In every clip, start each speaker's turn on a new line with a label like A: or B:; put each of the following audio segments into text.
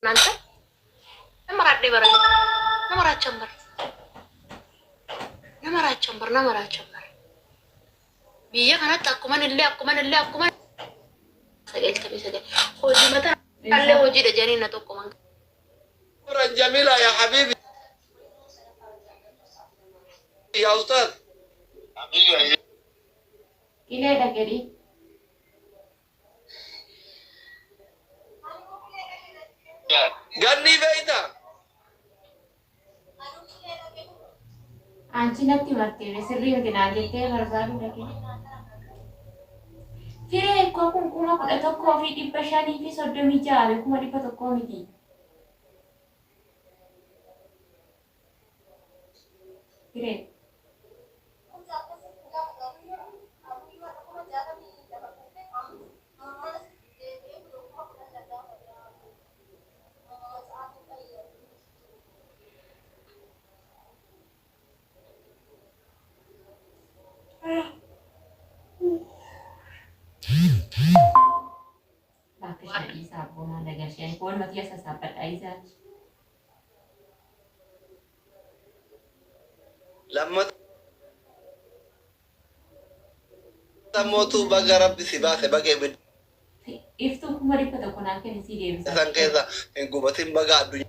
A: እናንተ ነመራዴ በረ ነመራቸምበር ነመራቸምበር biyya kanatti akkuma sagaltamii sagal hojii mataa illee hojiidha jedhanii na tokko man
B: جميلة يا حبيبي يا أستاذ
C: إلى دقري
B: غني بيتا
C: anchi natti martire sirrii miti naa jettee barbaadu dhaqe firee koo kun 11,500 fi 36 1,100 miti firee bakka isaa boona dagarsheen koon mati asa sabbadha isaati
B: لما تموتوا بقى ربي سباخي بقى من
C: iftu 1,100 naa kenni si deebisa
B: إذا كذا إن قبتين بقى الدنيا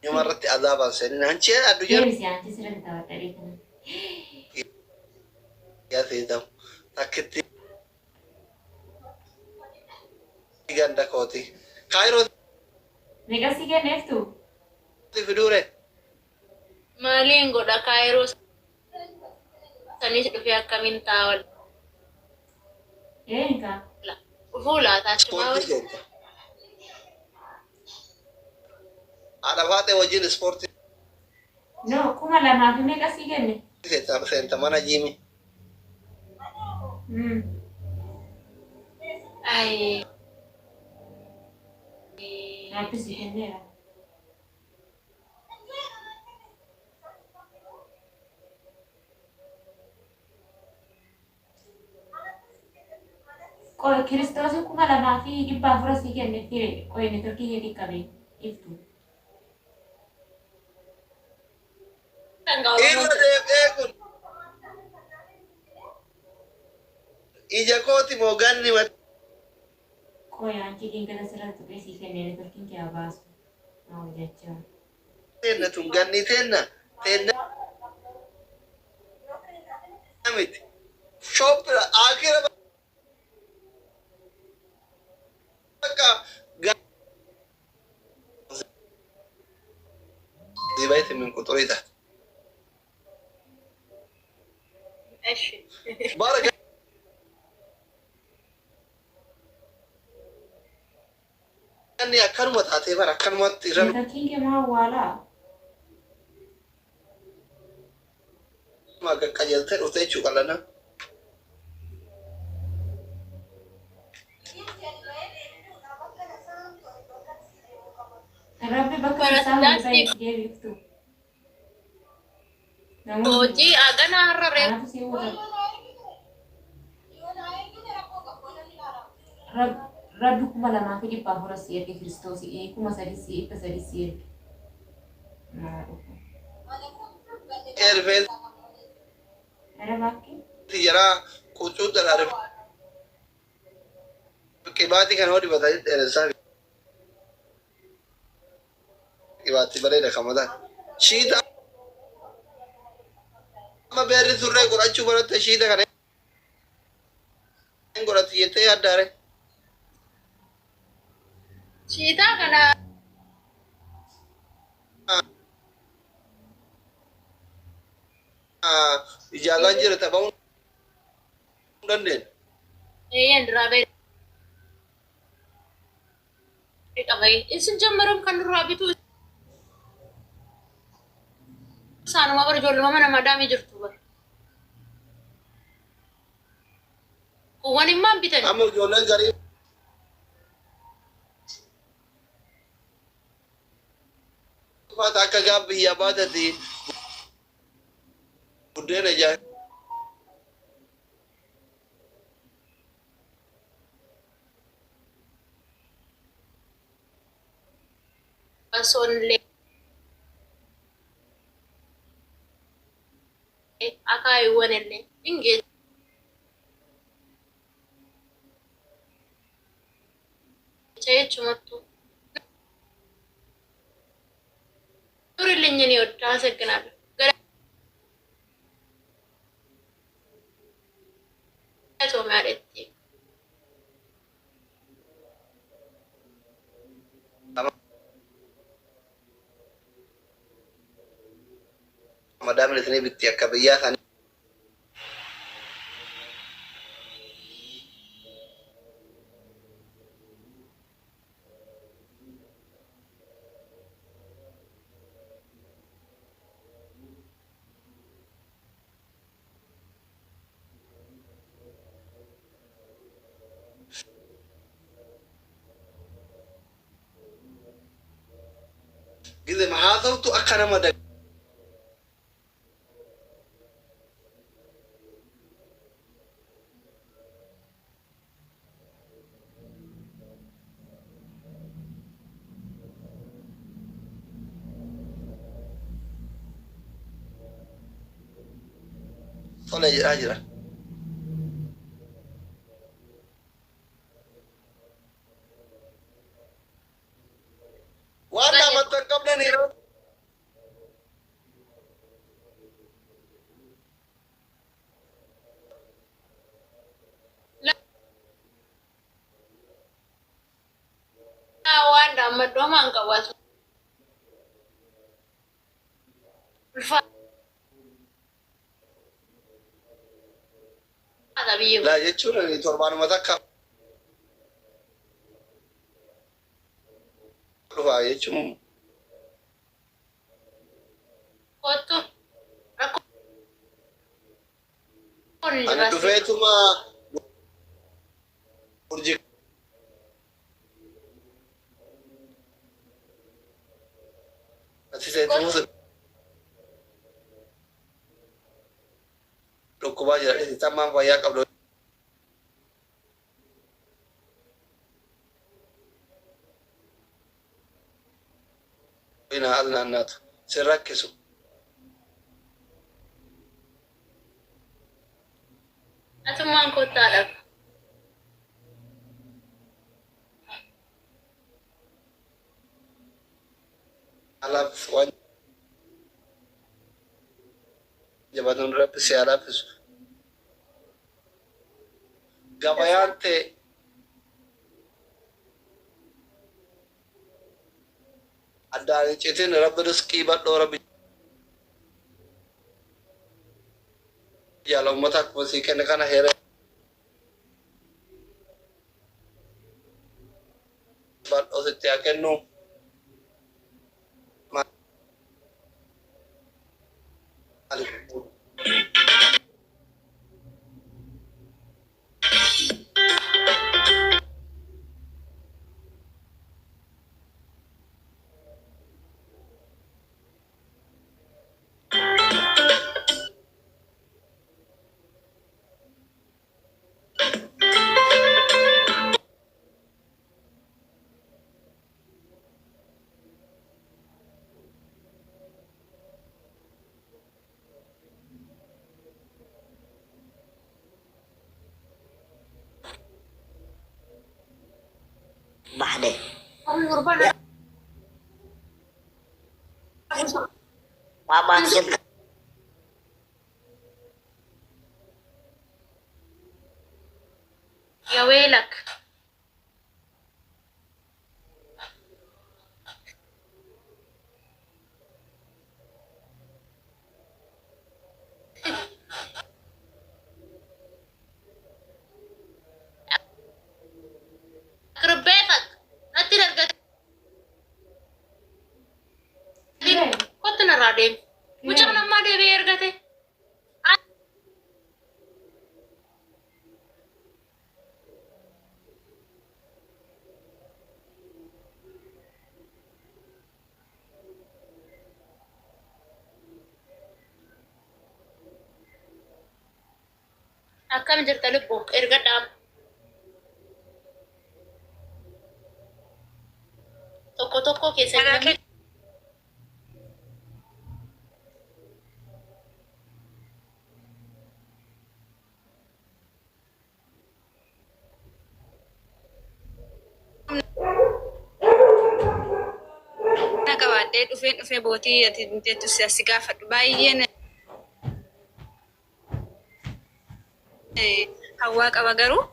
B: مرت عذابا سنين هنشي الدنيا
C: deebisi anchi sirrii tawadhadhee kana
B: يا سيدم تكتي ganda kooti kaayiroo
C: meeqa si kenna iftu
B: fiduure
A: maaliin godha kaayiroo sanis dhufee akkamiin taawal
C: eenka
A: dhufuu laata achumaa
B: ispoortii jeetta haadha faate wajjin ispoortii
C: no 2,000 fi meeqa si kenne
B: seenta mana jiimi
A: ay
C: naatti si kenneera qoy kiristoosi 2,400 si kenne fire qoy ni turkii heeti qabe iftu
B: irra deebi'ee kun ija kooti moo ganni
C: qoy anchi diingata sirratti tuqee si kenne ni turkiin kee abaasu maa jechaa
B: teenna tun ganni teenna miti shoppira akira bakka zibayt min quturita
A: እሺ
B: baraka ganni akkanuma taatee bara akkanumatti irra
C: turkiin kee maa awwaalaa
B: qajeeltee dhuftee jechuu qalana
C: rabbi bakka isaa hunda deebiftu
A: hojii agana har'a reefu
C: anaatu si wata rabbi 2,400 si erge kiristoosi 3,300 si erge
B: erfeen
C: ara bakki
B: jaraa quncuu dalaare qibaati kan hoo dibata dheeressaa qibaatti bareeda kamataan shiita amma beerri surree godhachuu baratte shiita kana godhatti jettee yaaddaare
A: shiitaa kana
B: ijaazaan jira taphaa'uu hin dandeenye
A: eeyyan duraa bee qabay isin jammaruun kan duraa bituu isaanuma bara ijoolluma mana madaamii jirtu bara kuwwan immaan bitan
B: amma ijoolleen garii faata akka gaabbi hiyyaa baatatti buddeena ijaa
A: Sonillee akaayuuwwan illee hingeessu. Jechumattuu nurillee ni ወዳ አመሰግናለሁ። ገለቶ ማለት
B: madam ini bitti akka biyyaa kan gitu mahasiswa tuh akan ada soleh aja. Wala matangkap na nilo.
A: Wanda madoman ka wasu.
B: Lah jechuun torbaan matakka dhufa jechuun
A: Kottu rakkoon
B: ani dhufeetuma urjii ati seetumus dhukkubaa jira tammaan fayyaa qabdu ina adnaannatu sin rakkisu
A: atummaan kottaadha.
B: alaaf waan jabatan rabbisi alaafisu gabayaan ta'e addaan citin rabbi riskii badhoo rabbi jaala ummata akkuma sii kenne kana heere badhoo sitti haa kennu
D: بعدين Mama suka
A: Ya welak. Kerbetak. Nanti harga. Kau tenar Raden. Macam nama dia biar kata. Akkam jirta lubbu erga dhaam tokko tokko keessa
E: gaafadhee dhufee bootii ati jettu si gaafadhu baay'een hawaa qaba garuu